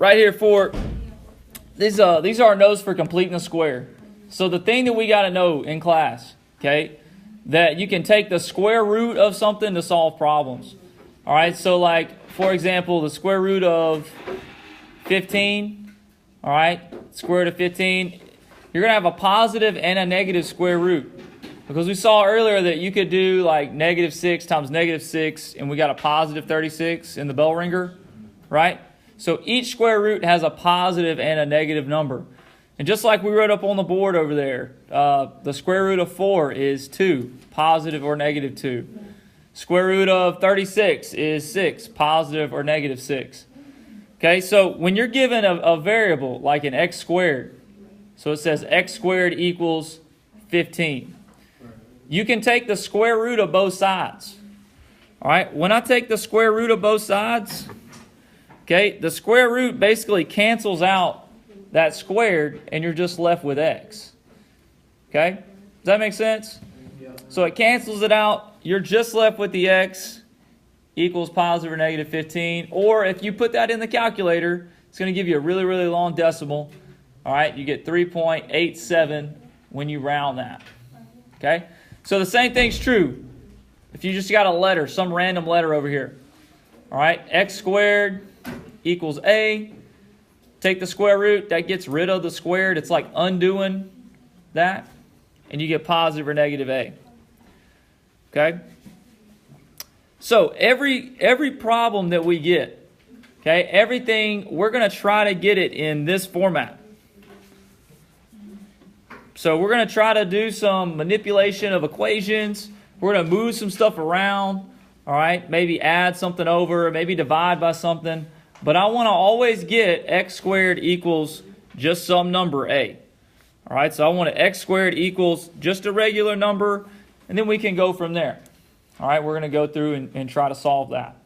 right here for these are notes for completing a square. So the thing that we got to know in class, okay, that you can take the square root of something to solve problems. All right, so like, for example, the square root of 15, all right, square root of 15, you're going to have a positive and a negative square root. Because we saw earlier that you could do like negative 6 times negative 6, and we got a positive 36 in the bell ringer, right? So each square root has a positive and a negative number. And just like we wrote up on the board over there, the square root of 4 is 2, positive or negative 2. Square root of 36 is 6, positive or negative 6. Okay, so when you're given a variable like an x squared, so it says x squared equals 15. You can take the square root of both sides. All right, when I take the square root of both sides, okay, the square root basically cancels out that squared, and you're just left with x. Okay, does that make sense? So it cancels it out. You're just left with the x equals positive or negative 15. Or if you put that in the calculator, it's going to give you a really, really long decimal. All right, you get 3.87 when you round that. Okay, so the same thing's true if you just got a letter, some random letter over here. All right, x squared equals a. Take the square root, that gets rid of the squared. It's like undoing that, and you get positive or negative a. Okay? So every problem that we get, okay, everything, we're going to try to get it in this format. So we're going to try to do some manipulation of equations. We're going to move some stuff around, all right? Maybe add something over, maybe divide by something. But I want to always get x squared equals just some number a. All right, so I want x squared equals just a regular number, and then we can go from there. All right, we're going to go through and try to solve that.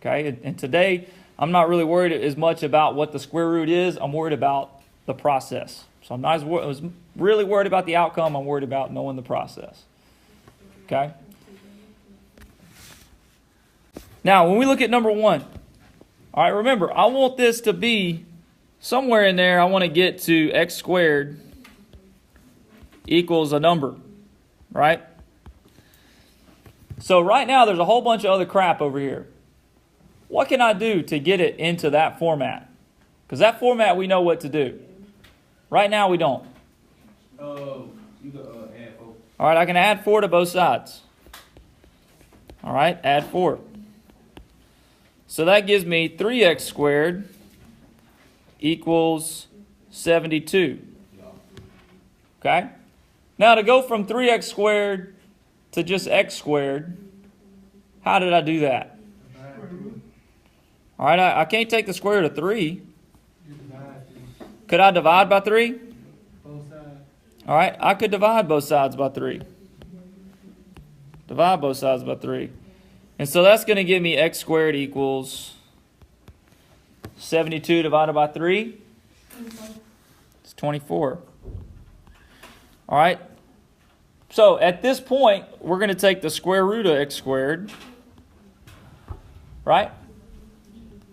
Okay, and today I'm not really worried as much about what the square root is. I'm worried about the process. So I'm not as really worried about the outcome. I'm worried about knowing the process. Okay. Now, when we look at number 1, all right, remember, I want this to be somewhere in there. I want to get to x squared equals a number, right? So right now, there's a whole bunch of other crap over here. What can I do to get it into that format? Because that format, we know what to do. Right now, we don't. You can add 4. All right, I can add 4 to both sides. All right, add 4. So that gives me 3x squared equals 72. Okay? Now to go from 3x squared to just x squared, how did I do that? All right, I can't take the square root of 3. Could I divide by 3? All right, I could divide both sides by 3. Divide both sides by 3. And so that's going to give me x squared equals 72 divided by 3. It's 24. All right. So at this point, we're going to take the square root of x squared. Right?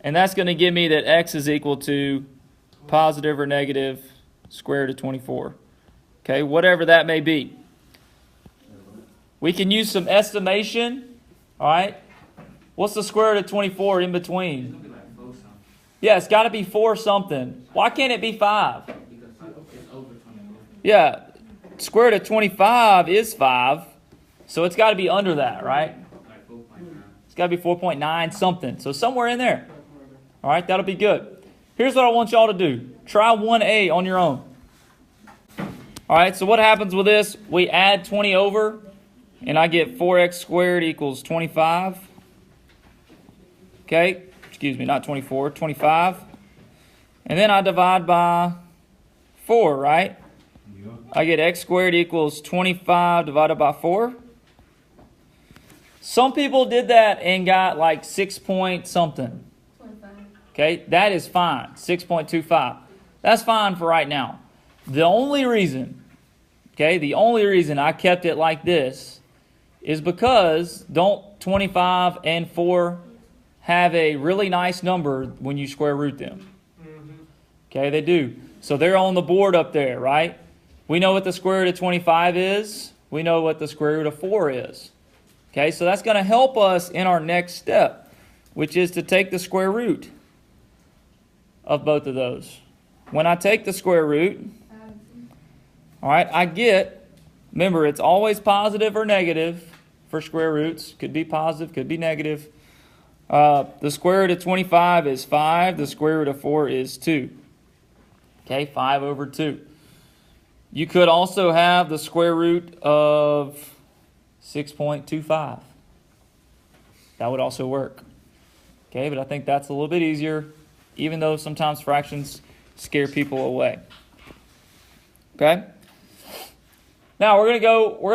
And that's going to give me that x is equal to positive or negative square root of 24. Okay, whatever that may be. We can use some estimation. All right. What's the square root of 24 in between? Yeah, it's got to be 4 something. Why can't it be 5? Yeah, square root of 25 is 5. So it's got to be under that, right? It's got to be 4.9 something. So somewhere in there. All right, that'll be good. Here's what I want y'all to do. Try 1A on your own. All right, so what happens with this? We add 20 over. And I get 4x squared equals 25. Okay, excuse me, not 24, 25. And then I divide by 4, right? Yeah. I get x squared equals 25 divided by 4. Some people did that and got like 6 point something. 25. Okay, that is fine, 6.25. That's fine for right now. The only reason I kept it like this is because don't 25 and 4 have a really nice number when you square root them? Okay, they do. So they're on the board up there, right? We know what the square root of 25 is. We know what the square root of 4 is. Okay, so that's going to help us in our next step, which is to take the square root of both of those. When I take the square root, all right, I get, remember, it's always positive or negative for square roots. Could be positive, could be negative. The square root of 25 is 5. The square root of 4 is 2. Okay, 5 over 2. You could also have the square root of 6.25. That would also work. Okay, but I think that's a little bit easier, even though sometimes fractions scare people away. Okay? Now we're gonna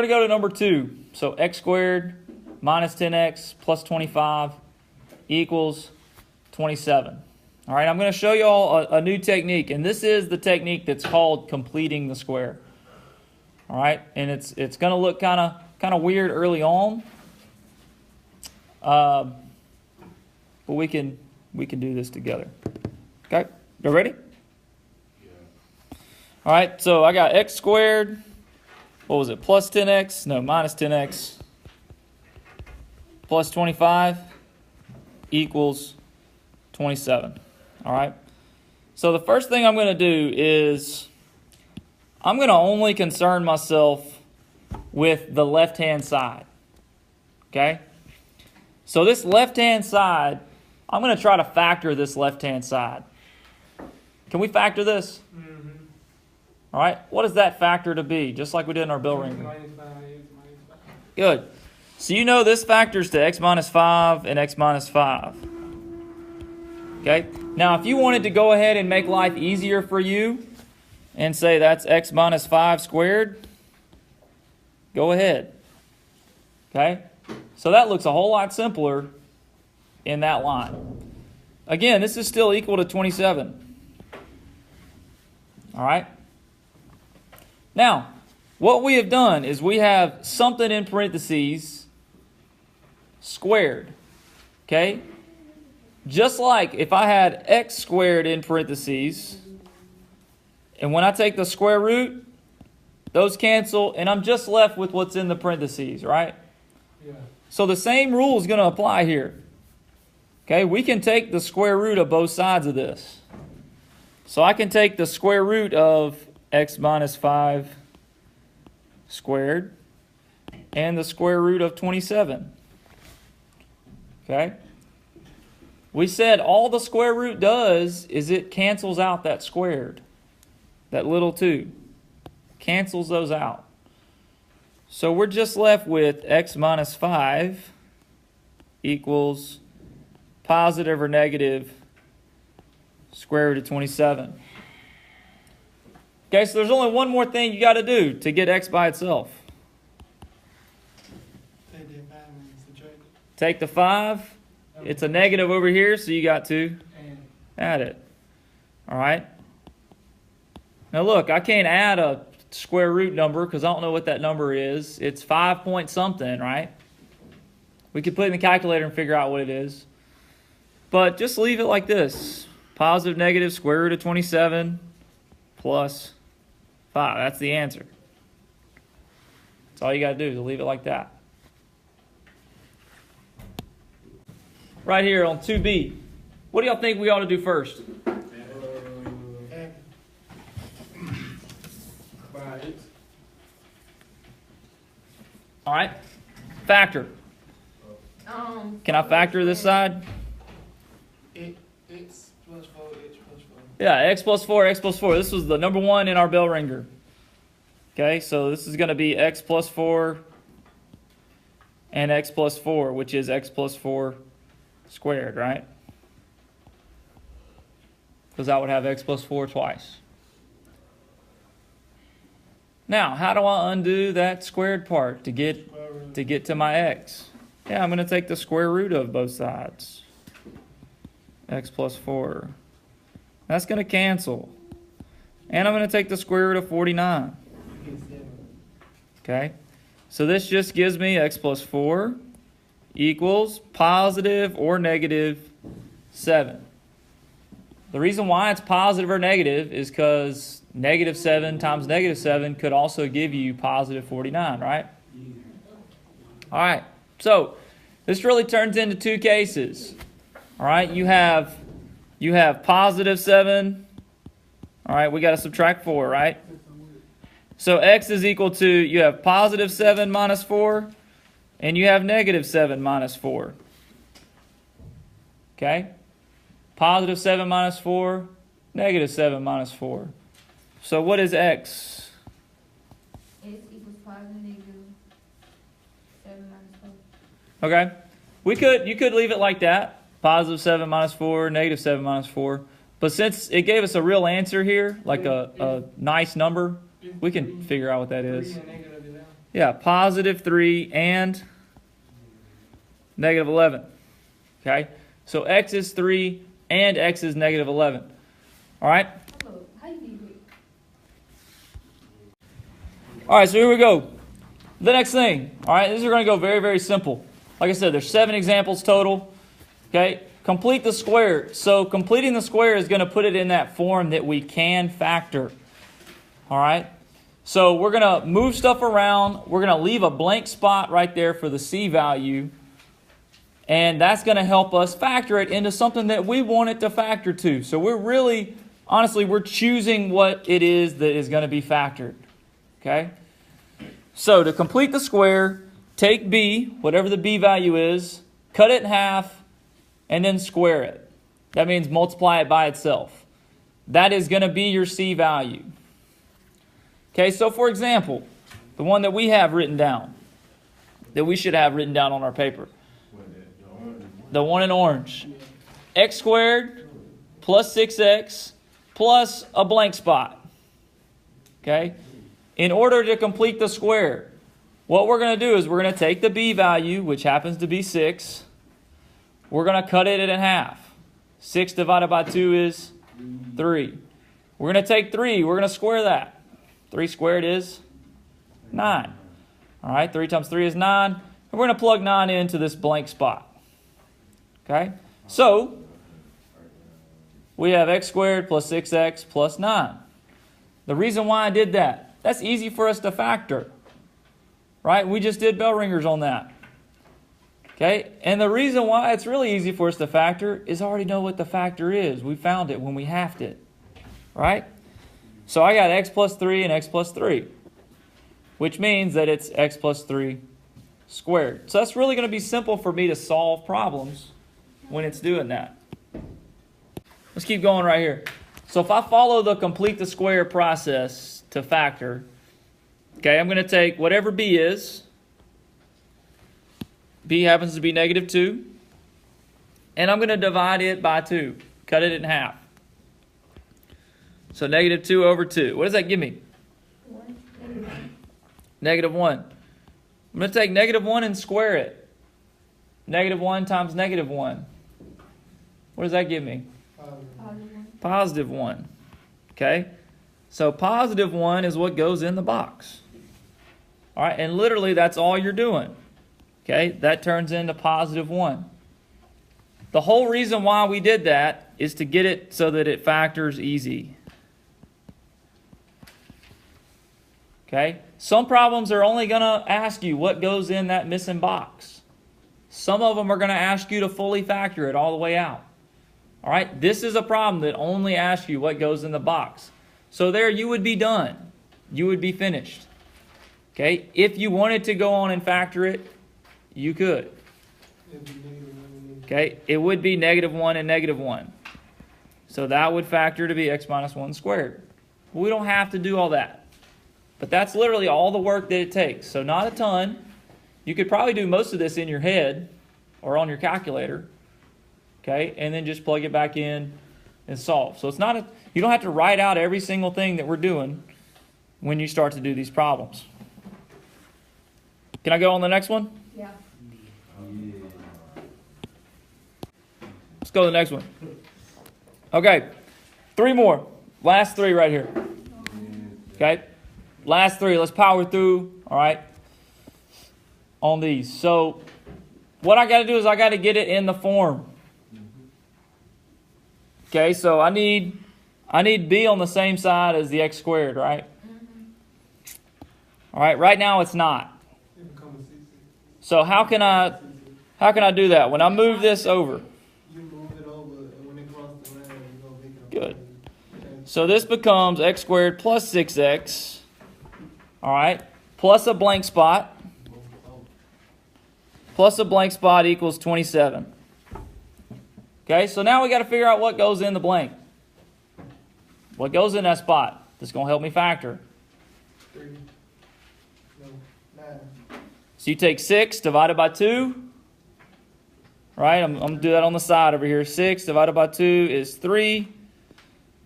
go to number 2. So x squared minus 10x plus 25 equals 27. All right, I'm going to show you all a new technique, and this is the technique that's called completing the square. All right, and it's going to look kind of weird early on, but we can do this together. Okay, you ready? Yeah. All right, so I got x squared. What was it? Plus 10x? No, minus 10x plus 25 equals 27. All right. So the first thing I'm going to do is I'm going to only concern myself with the left-hand side. Okay? So this left-hand side, I'm going to try to factor this left-hand side. Can we factor this? Mm-hmm. All right. What does that factor to be? Just like we did in our bill ringer. Good. So you know this factors to x minus 5 and x minus 5. Okay. Now, if you wanted to go ahead and make life easier for you and say that's x minus 5 squared, go ahead. Okay? So that looks a whole lot simpler in that line. Again, this is still equal to 27. All right? Now, what we have done is we have something in parentheses squared. Okay? Just like if I had x squared in parentheses, and when I take the square root, those cancel, and I'm just left with what's in the parentheses, right? Yeah. So the same rule is going to apply here. Okay, we can take the square root of both sides of this. So I can take the square root of x minus 5 squared and the square root of 27. Okay? We said all the square root does is it cancels out that squared. That little 2. Cancels those out. So we're just left with x minus 5 equals positive or negative square root of 27. Okay, so there's only one more thing you got to do to get x by itself. Take the 5. It's a negative over here, so you got to add it. All right? Now look, I can't add a square root number because I don't know what that number is. It's 5 point something, right? We could put it in the calculator and figure out what it is. But just leave it like this. Positive, negative, square root of 27 plus 5. That's the answer. That's all you got to do, to leave it like that. Right here on 2B. What do y'all think we ought to do first? All right. Factor. Can I factor this side? X plus 4, H plus 4. Yeah, x plus 4, x plus 4. This was the number 1 in our bell ringer. Okay, so this is going to be x plus 4 and x plus 4, which is x plus 4 squared, right? Because that would have x plus 4 twice. Now, how do I undo that squared part to get to my x? Yeah, I'm going to take the square root of both sides. X plus 4. That's going to cancel. And I'm going to take the square root of 49. Okay? So this just gives me x plus 4 equals positive or negative 7. The reason why it's positive or negative is because negative 7 times negative 7 could also give you positive 49, right? All right, so this really turns into two cases. All right, you have positive 7. All right, we got to subtract 4, right? So x is equal to, you have positive 7 minus 4, and you have negative 7 minus 4. Okay? Positive 7 minus 4, negative 7 minus 4. So what is x? X equals positive negative 7 minus 4. Okay? You could leave it like that. Positive 7 minus 4, negative 7 minus 4. But since it gave us a real answer here, like a nice number, we can figure out what that is. Yeah, positive 3 and negative 11. Okay? So x is 3 and x is negative 11. All right? How you do it? All right, so here we go. The next thing. All right, these are going to go very, very simple. Like I said, there's 7 examples total. Okay? Complete the square. So completing the square is going to put it in that form that we can factor. All right? So we're going to move stuff around. We're going to leave a blank spot right there for the C value. And that's going to help us factor it into something that we want it to factor to. So we're really, honestly, we're choosing what it is that is going to be factored. Okay? So to complete the square, take B, whatever the B value is, cut it in half, and then square it. That means multiply it by itself. That is going to be your C value. Okay, so for example, the one that we have written down, that we should have written down on our paper, the one in orange, x squared plus 6x plus a blank spot. Okay, in order to complete the square, what we're going to do is we're going to take the B value, which happens to be 6. We're going to cut it in half. 6 divided by 2 is 3. We're going to take 3. We're going to square that. 3 squared is 9. All right, 3 times 3 is 9. And we're going to plug 9 into this blank spot. Okay, so we have x squared plus 6x plus 9. The reason why I did that, that's easy for us to factor. Right? We just did bell ringers on that. Okay, and the reason why it's really easy for us to factor is I already know what the factor is. We found it when we halved it. Right? So I got x plus 3 and x plus 3, which means that it's x plus 3 squared. So that's really going to be simple for me to solve problems when it's doing that. Let's keep going right here. So if I follow the complete the square process to factor, okay, I'm going to take whatever b is. B happens to be negative 2. And I'm going to divide it by 2. Cut it in half. So negative 2 over 2. What does that give me? 1. Negative 1. I'm going to take negative 1 and square it. Negative 1 times negative 1. What does that give me? Positive 1. Okay? So positive 1 is what goes in the box. All right? And literally that's all you're doing. Okay? That turns into positive 1. The whole reason why we did that is to get it so that it factors easy. Okay? Some problems are only going to ask you what goes in that missing box. Some of them are going to ask you to fully factor it all the way out. All right? This is a problem that only asks you what goes in the box. So there you would be done. You would be finished. Okay? If you wanted to go on and factor it, you could. Okay? It would be negative 1 and negative 1. So that would factor to be x minus 1 squared. We don't have to do all that. But that's literally all the work that it takes. So not a ton. You could probably do most of this in your head or on your calculator. Okay? And then just plug it back in and solve. So it's not you don't have to write out every single thing that we're doing when you start to do these problems. Can I go on the next one? Yeah. Let's go to the next one. Okay. 3 more. Last 3 right here. Okay? Last 3. Let's power through. All right? On these. So what I got to do is I got to get it in the form. Okay, so I need b on the same side as the x squared, right? All right, right now it's not. So how can I do that? When I move this over. You move it over, and when it crosses the line, you go make it. Good. So this becomes x squared plus 6x, all right, plus a blank spot. Plus a blank spot equals 27. Okay, so now we got to figure out what goes in the blank. What goes in that spot? That's going to help me factor. 3. No, 9. So you take 6 divided by 2. Right, I'm going to do that on the side over here. 6 divided by 2 is 3.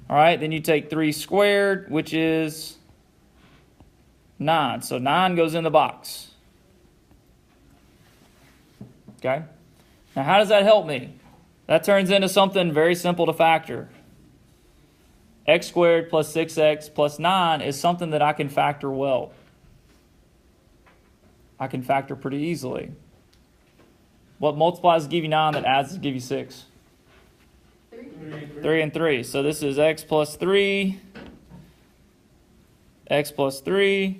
All right, then you take 3 squared, which is 9. So 9 goes in the box. Okay, now how does that help me? That turns into something very simple to factor. X squared plus 6x plus 9 is something that I can factor well. I can factor pretty easily. What multiplies to give you 9 that adds to give you 6? 3 and 3. So this is x plus 3. X plus 3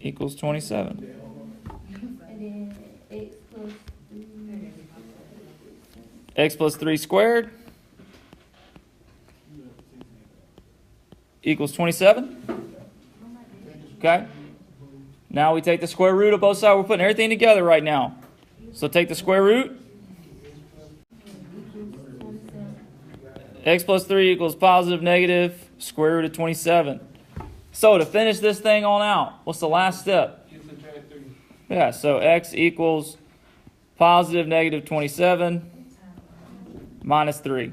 equals 27. And then x plus 3. X plus 3 squared equals 27. Okay. Now we take the square root of both sides. We're putting everything together right now. So take the square root. X plus 3 equals positive, negative, square root of 27. So to finish this thing on out, what's the last step? You subtract 3. Yeah, so x equals positive, negative 27 minus 3.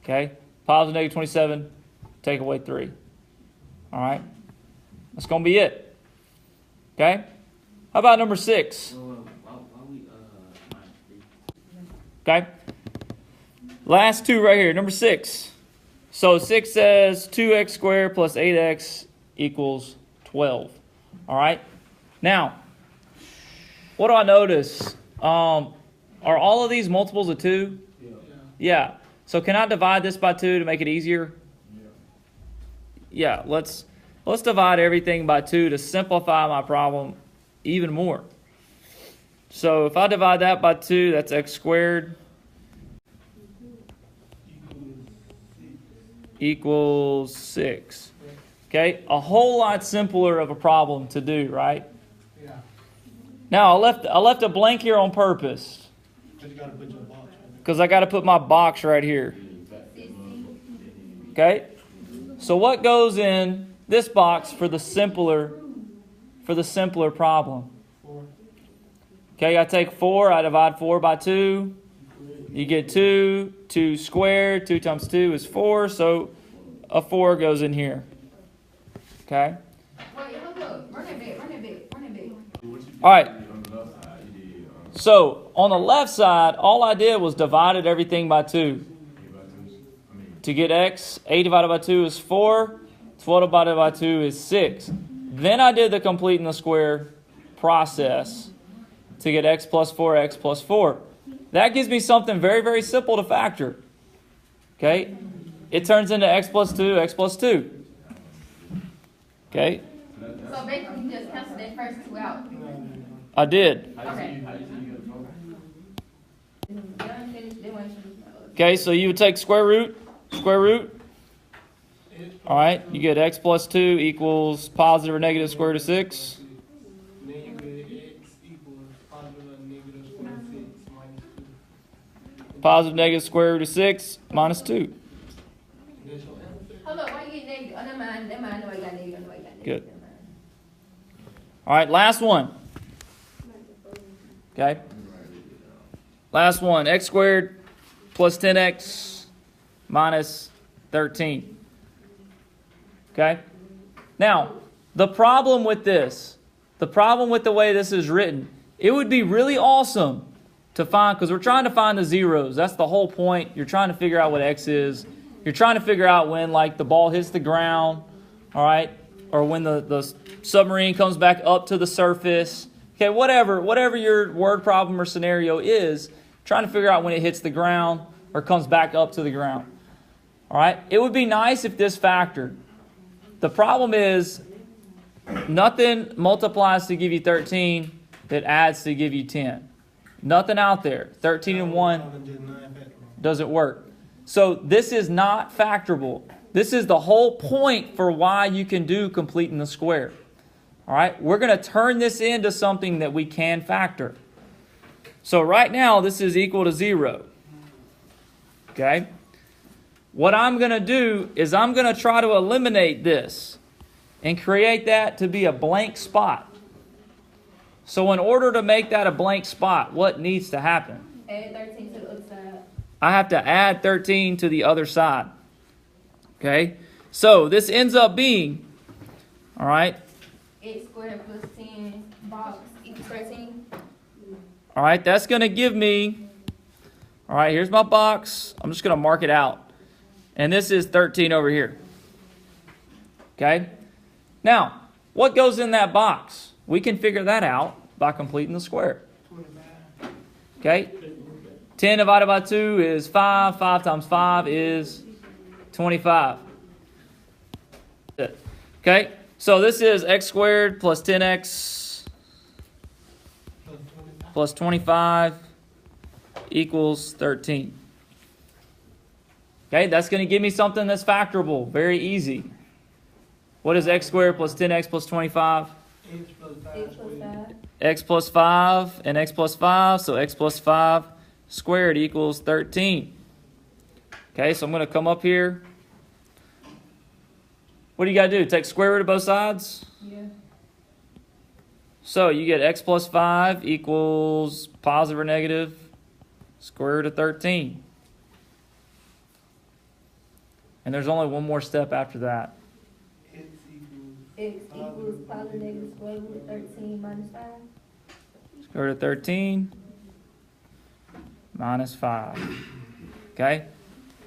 Okay? Positive, negative 27, take away 3. All right? That's going to be it. Okay? How about number 6? Okay? Last two right here. Number 6. So 6 says 2x squared plus 8x equals 12. All right? Now, what do I notice? Are all of these multiples of 2? Yeah. So can I divide this by 2 to make it easier? Yeah, let's divide everything by 2 to simplify my problem even more. So if I divide that by 2, that's x squared equals 6. Okay, a whole lot simpler of a problem to do, right? Yeah. Now I left a blank here on purpose But you gotta put your box right because I got to put my box right here. Okay, so what goes in this box for the simpler problem? 4. Okay, I take 4, I divide 4 by 2. You get 2. 2 squared. 2 times 2 is 4. So a 4 goes in here. Okay. Wait, hold up. Run it back. All right. So on the left side, all I did was divided everything by 2. To get x, 8 divided by 2 is 4. 12 divided by 2 is 6. Then I did the completing the square process to get x plus 4, x plus 4. That gives me something very, very simple to factor. Okay? It turns into x plus 2, x plus 2. Okay? So basically, you just cancel that first 2 out. I did. Okay. Okay, so you would take square root. All right, you get x plus 2 equals positive or negative square root of 6. Then you get x equals positive or negative square root of 6 minus 2. Positive, negative square root of 6 minus 2. That's your answer. Hold up, why you get negative? Oh, never mind. Nobody got negative. Good. All right, last one. Okay. Last one, x squared plus 10x minus 13. Okay? Now, the problem with this, the problem with the way this is written, it would be really awesome to find, because we're trying to find the zeros. That's the whole point. You're trying to figure out what x is. You're trying to figure out when, like, the ball hits the ground, all right? Or when the submarine comes back up to the surface. Okay, whatever your word problem or scenario is, trying to figure out when it hits the ground or comes back up to the ground. All right? It would be nice if this factored. The problem is nothing multiplies to give you 13 that adds to give you 10. Nothing out there. 13 and 1 doesn't work. So this is not factorable. This is the whole point for why you can do completing the square. All right? We're going to turn this into something that we can factor. So right now, this is equal to 0. Okay? What I'm going to do is I'm going to try to eliminate this and create that to be a blank spot. So in order to make that a blank spot, what needs to happen? Add 13 to the other side. I have to add 13 to the other side. Okay? So this ends up being, all right? X squared plus 10 box equals 13. All right, that's going to give me, all right, here's my box. I'm just going to mark it out. And this is 13 over here. Okay? Now, what goes in that box? We can figure that out by completing the square. Okay? 10 divided by 2 is 5. 5 times 5 is 25. Okay? So this is x squared plus 10x plus 25 equals 13. Okay, that's going to give me something that's factorable. Very easy. What is x squared plus 10x plus 25? X plus 5 X plus squared. 5. X plus 5 and x plus 5. So x plus 5 squared equals 13. Okay, so I'm going to come up here. What do you got to do? Take square root of both sides? Yeah. So you get x plus 5 equals positive or negative square root of 13. And there's only one more step after that. X equals X equals positive negative square root of 13 minus 5. Square root of 13 minus 5. Okay?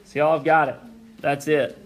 See, y'all have got it. That's it.